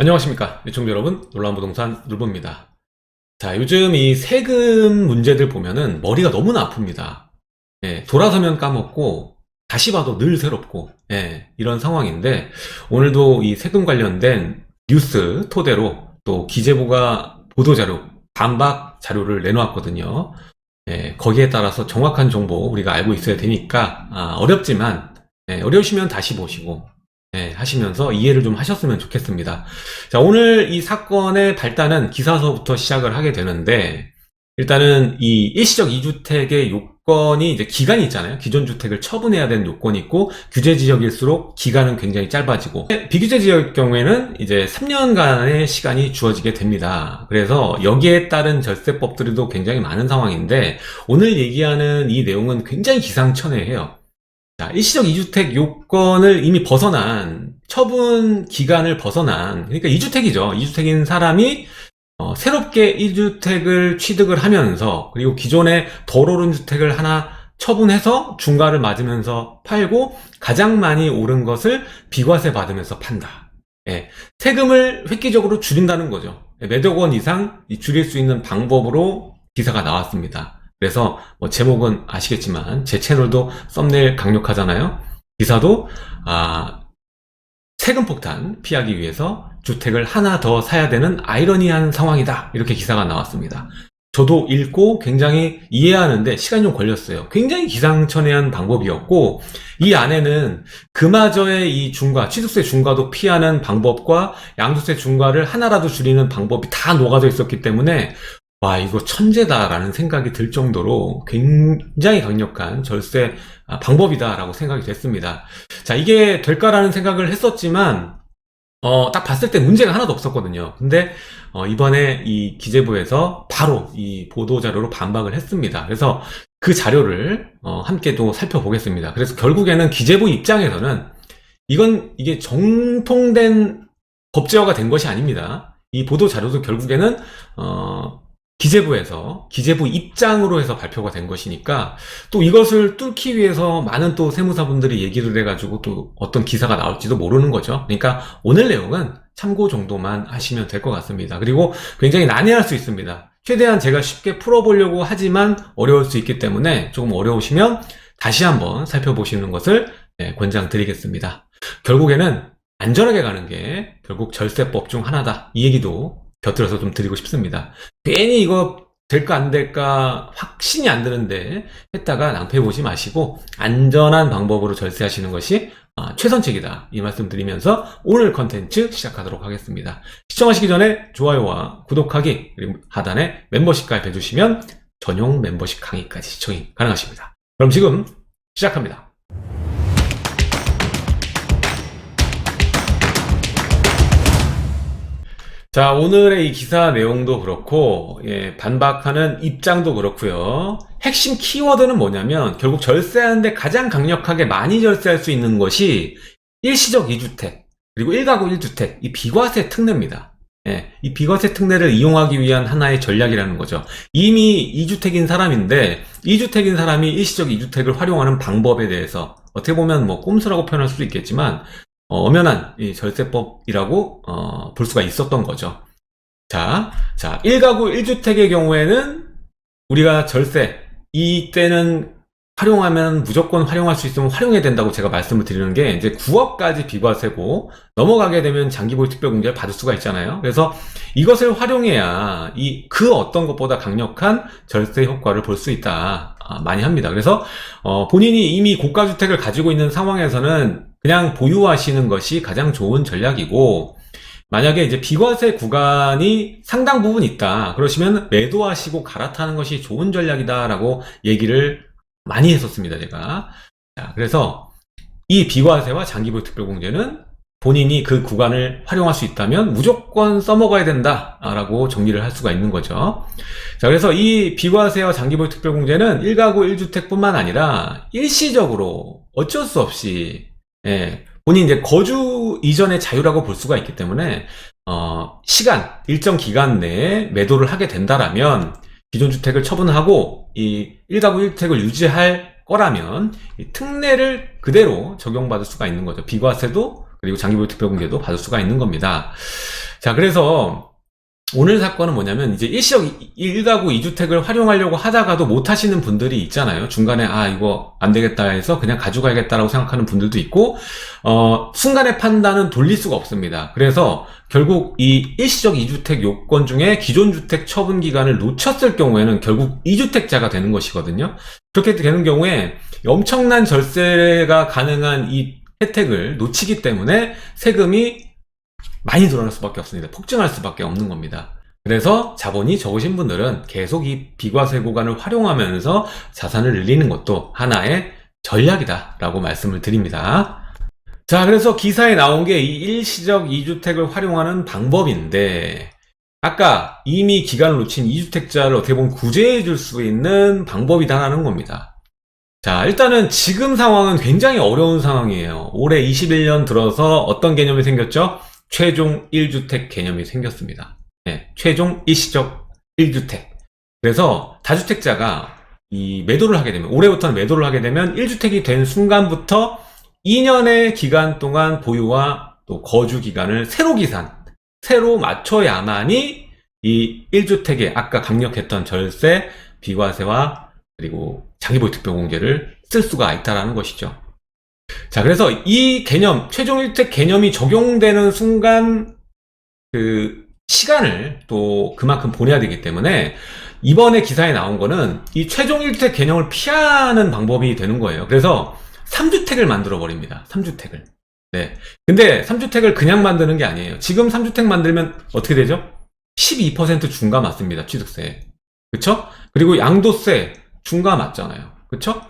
안녕하십니까 시청자 여러분, 놀라운 부동산 놀부입니다. 자, 요즘 이 세금 문제들 보면은 머리가 너무나 아픕니다. 돌아서면 까먹고 다시 봐도 늘 새롭고, 이런 상황인데, 오늘도 이 세금 관련된 뉴스 토대로 또 기재부가 보도자료, 반박 자료를 내놓았거든요. 거기에 따라서 정확한 정보 우리가 알고 있어야 되니까, 어렵지만, 어려우시면 다시 보시고 하시면서 이해를 좀 하셨으면 좋겠습니다. 자, 오늘 이 사건의 발단은 기사서부터 시작을 하게 되는데, 일단은 이 일시적 2주택의 요건이 이제 기간이 있잖아요. 기존 주택을 처분해야 되는 요건이 있고, 규제 지역일수록 기간은 굉장히 짧아지고, 비규제 지역 경우에는 이제 3년간의 시간이 주어지게 됩니다. 그래서 여기에 따른 절세법들도 굉장히 많은 상황인데, 오늘 얘기하는 이 내용은 굉장히 기상천외해요. 자, 일시적 2주택 요건을 이미 벗어난, 처분 기간을 벗어난, 그러니까 2주택이죠. 2주택인 사람이 새롭게 1주택을 취득을 하면서, 그리고 기존에 덜 오른 주택을 하나 처분해서 중과를 맞으면서 팔고, 가장 많이 오른 것을 비과세 받으면서 판다. 세금을 획기적으로 줄인다는 거죠. 몇억 원 이상 줄일 수 있는 방법으로 기사가 나왔습니다. 그래서 제목은 아시겠지만 제 채널도 썸네일 강력하잖아요. 기사도 세금 폭탄 피하기 위해서 주택을 하나 더 사야 되는 아이러니한 상황이다, 이렇게 기사가 나왔습니다. 저도 읽고 굉장히 이해하는데 시간이 좀 걸렸어요. 굉장히 기상천외한 방법이었고, 이 안에는 그마저의 이 중과, 취득세 중과도 피하는 방법과 양도세 중과를 하나라도 줄이는 방법이 다 녹아져 있었기 때문에, 와, 이거 천재다라는 생각이 들 정도로 굉장히 강력한 절세 방법이다라고 생각이 됐습니다. 자, 이게 될까라는 생각을 했었지만, 딱 봤을 때 문제가 하나도 없었거든요. 근데, 이번에 이 기재부에서 바로 이 보도자료로 반박을 했습니다. 그래서 그 자료를, 함께 또 살펴보겠습니다. 그래서 결국에는 기재부 입장에서는 이게 정통된 법제화가 된 것이 아닙니다. 이 보도자료도 결국에는, 기재부 입장으로 해서 발표가 된 것이니까, 또 이것을 뚫기 위해서 많은 또 세무사분들이 얘기를 해가지고 또 어떤 기사가 나올지도 모르는 거죠. 그러니까 오늘 내용은 참고 정도만 하시면 될 것 같습니다. 그리고 굉장히 난해할 수 있습니다. 최대한 제가 쉽게 풀어보려고 하지만 어려울 수 있기 때문에 조금 어려우시면 다시 한번 살펴보시는 것을 권장드리겠습니다. 결국에는 안전하게 가는 게 결국 절세법 중 하나다, 이 얘기도 곁들여서 좀 드리고 싶습니다. 괜히 이거 될까 안 될까 확신이 안 드는데 했다가 낭패보지 마시고 안전한 방법으로 절세하시는 것이 최선책이다, 이 말씀 드리면서 오늘 컨텐츠 시작하도록 하겠습니다. 시청하시기 전에 좋아요와 구독하기, 그리고 하단에 멤버십 가입해 주시면 전용 멤버십 강의까지 시청이 가능하십니다. 그럼 지금 시작합니다. 자, 오늘의 이 기사 내용도 그렇고, 반박하는 입장도 그렇고요. 핵심 키워드는 뭐냐면, 결국 절세하는데 가장 강력하게 많이 절세할 수 있는 것이 일시적 2주택, 그리고 1가구 1주택, 이 비과세 특례입니다. 이 비과세 특례를 이용하기 위한 하나의 전략이라는 거죠. 이미 2주택인 사람인데, 2주택인 사람이 일시적 2주택을 활용하는 방법에 대해서, 어떻게 보면 꼼수라고 표현할 수도 있겠지만, 엄연한 이 절세법이라고 볼 수가 있었던 거죠. 자, 1가구 1주택의 경우에는 우리가 절세, 이때는 활용하면 무조건 활용할 수 있으면 활용해야 된다고 제가 말씀을 드리는 게, 이제 9억까지 비과세고 넘어가게 되면 장기보유 특별공제를 받을 수가 있잖아요. 그래서 이것을 활용해야 그 어떤 것보다 강력한 절세 효과를 볼 수 있다, 많이 합니다. 그래서 본인이 이미 고가주택을 가지고 있는 상황에서는 그냥 보유하시는 것이 가장 좋은 전략이고, 만약에 이제 비과세 구간이 상당 부분 있다 그러시면 매도하시고 갈아타는 것이 좋은 전략이다라고 얘기를 많이 했었습니다, 제가. 자, 그래서 이 비과세와 장기보유 특별공제는 본인이 그 구간을 활용할 수 있다면 무조건 써먹어야 된다라고 정리를 할 수가 있는 거죠. 자, 그래서 이 비과세와 장기보유 특별공제는 1가구 1주택뿐만 아니라 일시적으로 어쩔 수 없이, 본인 이제 거주 이전의 자유라고 볼 수가 있기 때문에, 일정 기간 내에 매도를 하게 된다라면, 기존 주택을 처분하고 이 1가구 1주택을 유지할 거라면 이 특례를 그대로 적용받을 수가 있는 거죠. 비과세도, 그리고 장기보유 특별공제도 받을 수가 있는 겁니다. 자, 그래서 오늘 사건은 뭐냐면 이제 일시적 1가구 2주택을 활용하려고 하다가도 못 하시는 분들이 있잖아요. 중간에 이거 안 되겠다 해서 그냥 가져가야겠다라고 생각하는 분들도 있고, 순간의 판단은 돌릴 수가 없습니다. 그래서 결국 이 일시적 2주택 요건 중에 기존 주택 처분 기간을 놓쳤을 경우에는 결국 2주택자가 되는 것이거든요. 그렇게 되는 경우에 엄청난 절세가 가능한 이 혜택을 놓치기 때문에 세금이 많이 늘어날 수밖에 없습니다. 폭증할 수밖에 없는 겁니다. 그래서 자본이 적으신 분들은 계속 이 비과세 구간을 활용하면서 자산을 늘리는 것도 하나의 전략이다 라고 말씀을 드립니다. 자, 그래서 기사에 나온 게 이 일시적 2주택을 활용하는 방법인데, 아까 이미 기간을 놓친 2주택자를 어떻게 보면 구제해 줄 수 있는 방법이다라는 겁니다. 자, 일단은 지금 상황은 굉장히 어려운 상황이에요. 올해 21년 들어서 어떤 개념이 생겼죠? 최종 1주택 개념이 생겼습니다. 네, 최종 일시적 1주택. 그래서 다주택자가 이 매도를 하게 되면, 올해부터는 매도를 하게 되면 1주택이 된 순간부터 2년의 기간 동안 보유와 또 거주 기간을 새로 맞춰야만이 이 1주택에 아까 강력했던 절세, 비과세와 그리고 장기보유 특별공제를 쓸 수가 있다는 것이죠. 자, 그래서 이 개념, 최종 1주택 개념이 적용되는 순간 그 시간을 또 그만큼 보내야 되기 때문에 이번에 기사에 나온 거는 이 최종 1주택 개념을 피하는 방법이 되는 거예요. 그래서 3주택을 만들어 버립니다. 3주택을. 네. 근데 3주택을 그냥 만드는 게 아니에요. 지금 3주택 만들면 어떻게 되죠? 12% 중과 맞습니다. 취득세. 그쵸? 그리고 양도세 중과 맞잖아요. 그쵸?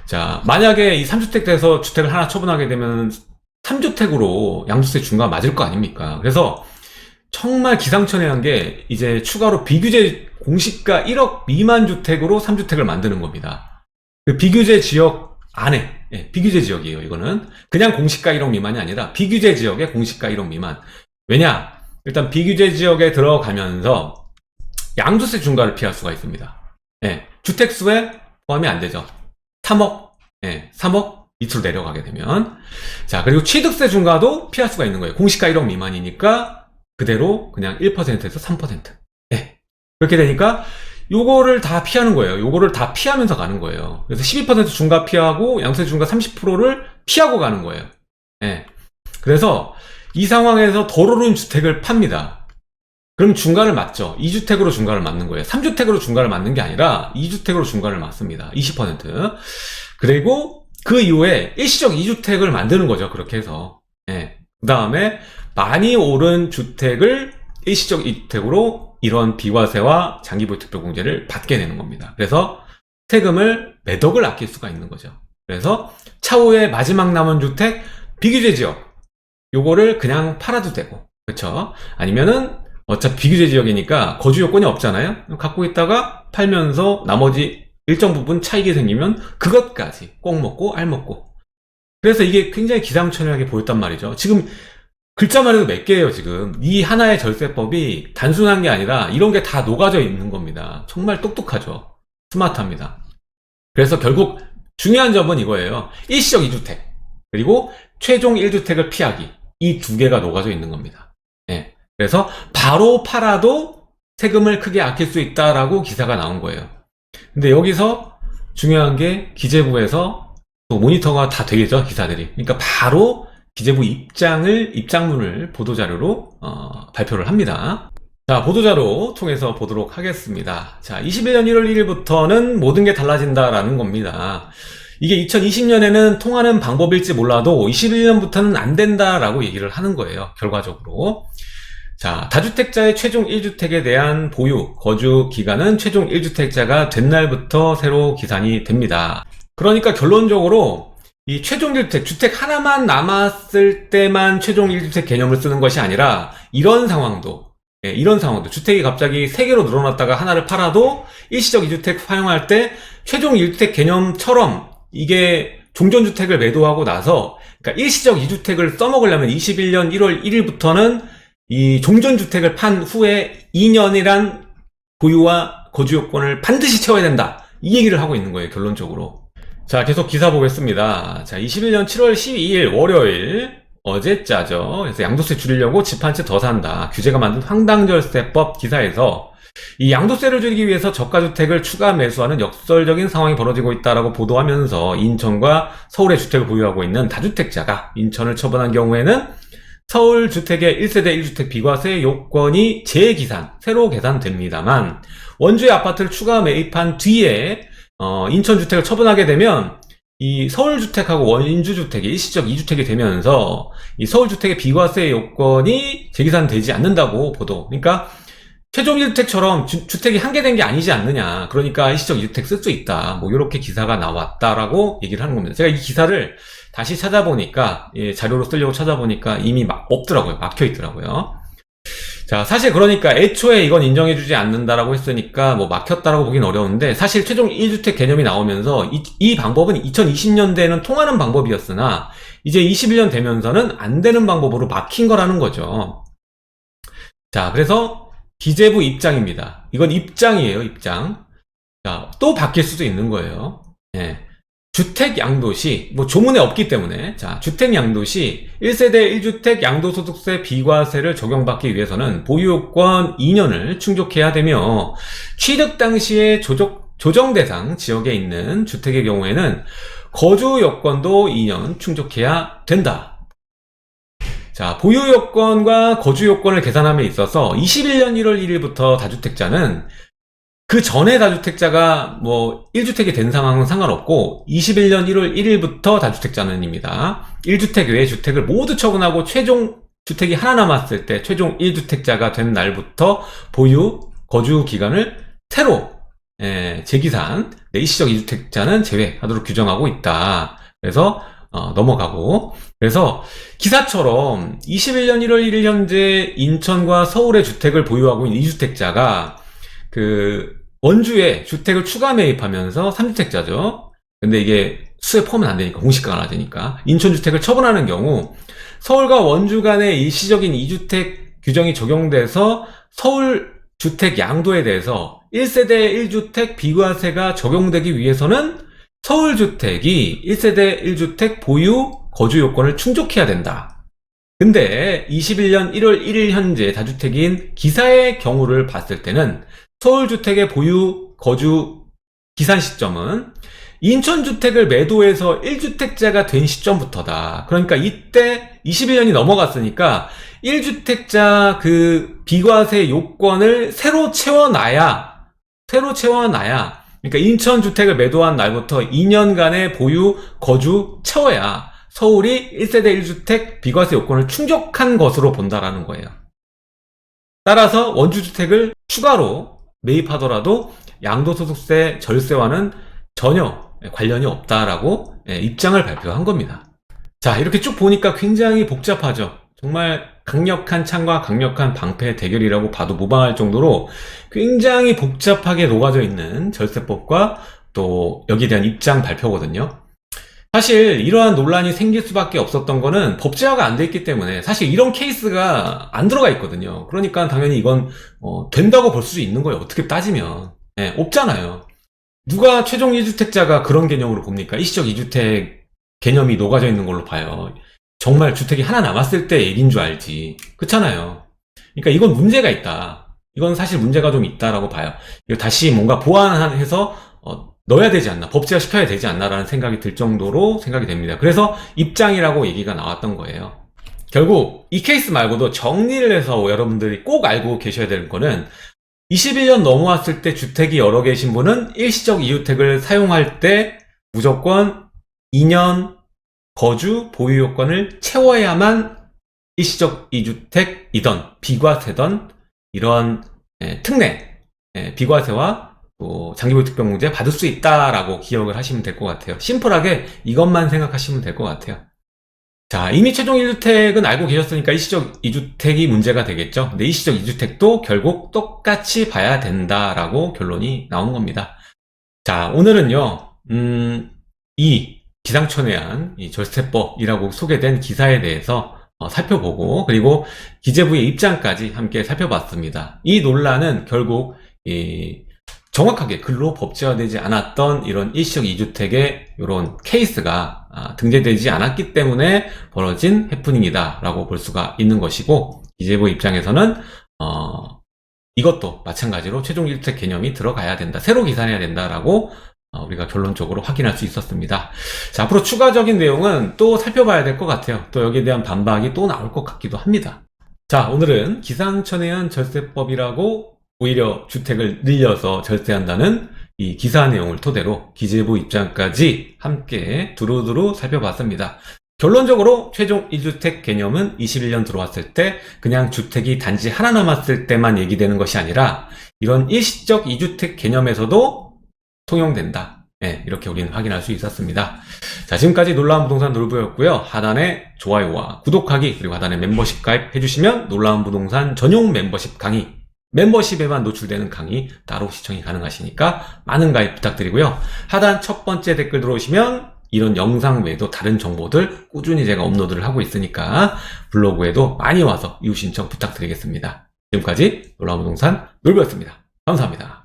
자, 만약에 이 3주택 돼서 주택을 하나 처분하게 되면 3주택으로 양도세 중과 맞을 거 아닙니까? 그래서 정말 기상천외한 게 이제 추가로 비규제 공시가 1억 미만 주택으로 3주택을 만드는 겁니다. 그 비규제 지역 안에, 비규제 지역이에요, 이거는. 그냥 공시가 1억 미만이 아니라 비규제 지역의 공시가 1억 미만. 왜냐? 일단 비규제 지역에 들어가면서 양도세 중과를 피할 수가 있습니다. 주택수에 포함이 안 되죠. 3억, 3억 밑으로 내려가게 되면. 자, 그리고 취득세 중과도 피할 수가 있는 거예요. 공시가 1억 미만이니까 그대로 그냥 1%에서 3%. 그렇게 되니까 요거를 다 피하는 거예요. 요거를 다 피하면서 가는 거예요. 그래서 12% 중과 피하고 양도세 중과 30%를 피하고 가는 거예요. 그래서 이 상황에서 덜 오른 주택을 팝니다. 그럼 중과를 맞죠. 2주택으로 중과를 맞는 거예요. 3주택으로 중과를 맞는 게 아니라 2주택으로 중과를 맞습니다. 20%. 그리고 그 이후에 일시적 2주택을 만드는 거죠. 그렇게 해서. 그 다음에 많이 오른 주택을 일시적 2주택으로 이런 비과세와 장기보유 특별공제를 받게 되는 겁니다. 그래서 세금을 몇 억을 아낄 수가 있는 거죠. 그래서 차후에 마지막 남은 주택 비규제 지역 요거를 그냥 팔아도 되고, 그쵸? 아니면은 어차피 비규제 지역이니까 거주 요건이 없잖아요. 갖고 있다가 팔면서 나머지 일정 부분 차익이 생기면 그것까지 꼭 먹고 알 먹고. 그래서 이게 굉장히 기상천외하게 보였단 말이죠. 지금 글자만 해도 몇 개예요. 지금 이 하나의 절세법이 단순한 게 아니라 이런 게 다 녹아져 있는 겁니다. 정말 똑똑하죠. 스마트합니다. 그래서 결국 중요한 점은 이거예요. 일시적 2주택 그리고 최종 1주택을 피하기, 이 두 개가 녹아져 있는 겁니다. 그래서 바로 팔아도 세금을 크게 아낄 수 있다라고 기사가 나온 거예요. 근데 여기서 중요한 게 기재부에서 또 모니터가 다 되겠죠, 기사들이. 그러니까 바로 기재부 입장문을 보도자료로 발표를 합니다. 자, 보도자료 통해서 보도록 하겠습니다. 자, 21년 1월 1일부터는 모든 게 달라진다라는 겁니다. 이게 2020년에는 통하는 방법일지 몰라도 21년부터는 안 된다라고 얘기를 하는 거예요, 결과적으로. 자, 다주택자의 최종 1주택에 대한 보유, 거주 기간은 최종 1주택자가 된 날부터 새로 기산이 됩니다. 그러니까 결론적으로 이 최종 1주택, 주택 하나만 남았을 때만 최종 1주택 개념을 쓰는 것이 아니라 이런 상황도, 주택이 갑자기 3개로 늘어났다가 하나를 팔아도 일시적 2주택 활용할 때 최종 1주택 개념처럼 이게 종전주택을 매도하고 나서, 그러니까 일시적 2주택을 써먹으려면 21년 1월 1일부터는 이 종전주택을 판 후에 2년이란 보유와 거주 요건을 반드시 채워야 된다, 이 얘기를 하고 있는 거예요, 결론적으로. 자, 계속 기사 보겠습니다. 자, 21년 7월 12일 월요일 어제자죠. 그래서 양도세 줄이려고 집 한 채 더 산다. 규제가 만든 황당절세법 기사에서 이 양도세를 줄이기 위해서 저가주택을 추가 매수하는 역설적인 상황이 벌어지고 있다라고 보도하면서 인천과 서울에 주택을 보유하고 있는 다주택자가 인천을 처분한 경우에는 서울 주택의 1세대 1주택 비과세 요건이 재계산, 새로 계산됩니다만 원주의 아파트를 추가 매입한 뒤에 인천 주택을 처분하게 되면 이 서울주택하고 원주주택이 일시적 2주택이 되면서 이 서울주택의 비과세 요건이 재계산되지 않는다고 보도. 그러니까 최종 1주택처럼 주택이 한계된 게 아니지 않느냐. 그러니까 일시적 2주택 쓸 수 있다. 뭐 이렇게 기사가 나왔다라고 얘기를 하는 겁니다. 제가 이 기사를 다시 찾아보니까 자료로 쓰려고 찾아보니까 이미 없더라고요. 막혀 있더라고요. 자, 사실 그러니까 애초에 이건 인정해주지 않는다라고 했으니까 뭐 막혔다라고 보긴 어려운데 사실 최종 1주택 개념이 나오면서 이 방법은 2020년대에는 통하는 방법이었으나 이제 21년 되면서는 안 되는 방법으로 막힌 거라는 거죠. 자, 그래서 기재부 입장입니다. 이건 입장이에요, 입장. 자, 또 바뀔 수도 있는 거예요. 예. 주택 양도시, 뭐 조문에 없기 때문에, 자, 주택 양도시 1세대 1주택 양도소득세 비과세를 적용받기 위해서는 보유요건 2년을 충족해야 되며, 취득 당시에 조정 대상 지역에 있는 주택의 경우에는 거주 요건도 2년 충족해야 된다. 자, 보유 요건과 거주 요건을 계산함에 있어서 21년 1월 1일부터 다주택자는 그 전에 다주택자가 뭐 1주택이 된 상황은 상관없고 21년 1월 1일부터 다주택자는입니다. 1주택 외의 주택을 모두 처분하고 최종 주택이 하나 남았을 때 최종 1주택자가 된 날부터 보유, 거주 기간을 새로 재기산, 일시적 2주택자는 제외하도록 규정하고 있다. 그래서 넘어가고, 그래서 기사처럼 21년 1월 1일 현재 인천과 서울의 주택을 보유하고 있는 2주택자가 그 원주에 주택을 추가 매입하면서 3주택자죠. 근데 이게 수에 포함은 안 되니까, 공시가가 낮으니까 인천 주택을 처분하는 경우 서울과 원주 간의 일시적인 2주택 규정이 적용돼서 서울 주택 양도에 대해서 1세대 1주택 비과세가 적용되기 위해서는 서울주택이 1세대 1주택 보유 거주 요건을 충족해야 된다. 근데 21년 1월 1일 현재 다주택인 기사의 경우를 봤을 때는 서울주택의 보유 거주 기산 시점은 인천주택을 매도해서 1주택자가 된 시점부터다. 그러니까 이때 21년이 넘어갔으니까 1주택자 그 비과세 요건을 새로 채워놔야, 그러니까 인천주택을 매도한 날부터 2년간의 보유, 거주 채워야 서울이 1세대 1주택 비과세 요건을 충족한 것으로 본다라는 거예요. 따라서 원주주택을 추가로 매입하더라도 양도소득세 절세와는 전혀 관련이 없다라고 입장을 발표한 겁니다. 자, 이렇게 쭉 보니까 굉장히 복잡하죠. 정말 강력한 창과 강력한 방패 대결이라고 봐도 무방할 정도로 굉장히 복잡하게 녹아져 있는 절세법과 또 여기에 대한 입장 발표거든요. 사실 이러한 논란이 생길 수밖에 없었던 거는 법제화가 안 돼 있기 때문에 사실 이런 케이스가 안 들어가 있거든요. 그러니까 당연히 이건 된다고 볼 수 있는 거예요. 어떻게 따지면. 없잖아요. 누가 최종 1주택자가 그런 개념으로 봅니까? 일시적 2주택 개념이 녹아져 있는 걸로 봐요. 정말 주택이 하나 남았을 때 얘기인 줄 알지. 그렇잖아요. 그러니까 이건 문제가 있다. 이건 사실 문제가 좀 있다라고 봐요. 이거 다시 뭔가 보완해서 넣어야 되지 않나, 법제화 시켜야 되지 않나라는 생각이 들 정도로 생각이 됩니다. 그래서 입장이라고 얘기가 나왔던 거예요. 결국 이 케이스 말고도 정리를 해서 여러분들이 꼭 알고 계셔야 되는 거는 21년 넘어왔을 때 주택이 여러 개신 분은 일시적 2주택을 사용할 때 무조건 2년 거주 보유 요건을 채워야만 일시적 2주택이던 비과세던 이런 특례, 비과세와 또 장기보유특별공제 받을 수 있다라고 기억을 하시면 될 것 같아요. 심플하게 이것만 생각하시면 될 것 같아요. 자, 이미 최종 1주택은 알고 계셨으니까 일시적 2주택이 문제가 되겠죠. 근데 일시적 2주택도 결국 똑같이 봐야 된다라고 결론이 나온 겁니다. 자, 오늘은요, 이 기상천외한 이 절세법이라고 소개된 기사에 대해서 살펴보고, 그리고 기재부의 입장까지 함께 살펴봤습니다. 이 논란은 결국 정확하게 글로 법제화되지 않았던 이런 일시적 2주택의 이런 케이스가 등재되지 않았기 때문에 벌어진 해프닝이다라고 볼 수가 있는 것이고, 기재부 입장에서는 이것도 마찬가지로 최종 1주택 개념이 들어가야 된다, 새로 기산해야 된다라고 우리가 결론적으로 확인할 수 있었습니다. 자, 앞으로 추가적인 내용은 또 살펴봐야 될 것 같아요. 또 여기에 대한 반박이 또 나올 것 같기도 합니다. 자, 오늘은 기상천외한 절세법이라고 오히려 주택을 늘려서 절세한다는 이 기사 내용을 토대로 기재부 입장까지 함께 두루두루 살펴봤습니다. 결론적으로 최종 1주택 개념은 21년 들어왔을 때 그냥 주택이 단지 하나 남았을 때만 얘기되는 것이 아니라 이런 일시적 2주택 개념에서도 통용된다. 네, 이렇게 우리는 확인할 수 있었습니다. 자, 지금까지 놀라운 부동산 놀부였고요. 하단에 좋아요와 구독하기, 그리고 하단에 멤버십 가입 해주시면 놀라운 부동산 전용 멤버십 강의, 멤버십에만 노출되는 강의 따로 시청이 가능하시니까 많은 가입 부탁드리고요. 하단 첫 번째 댓글 들어오시면 이런 영상 외에도 다른 정보들 꾸준히 제가 업로드를 하고 있으니까 블로그에도 많이 와서 이웃 신청 부탁드리겠습니다. 지금까지 놀라운 부동산 놀부였습니다. 감사합니다.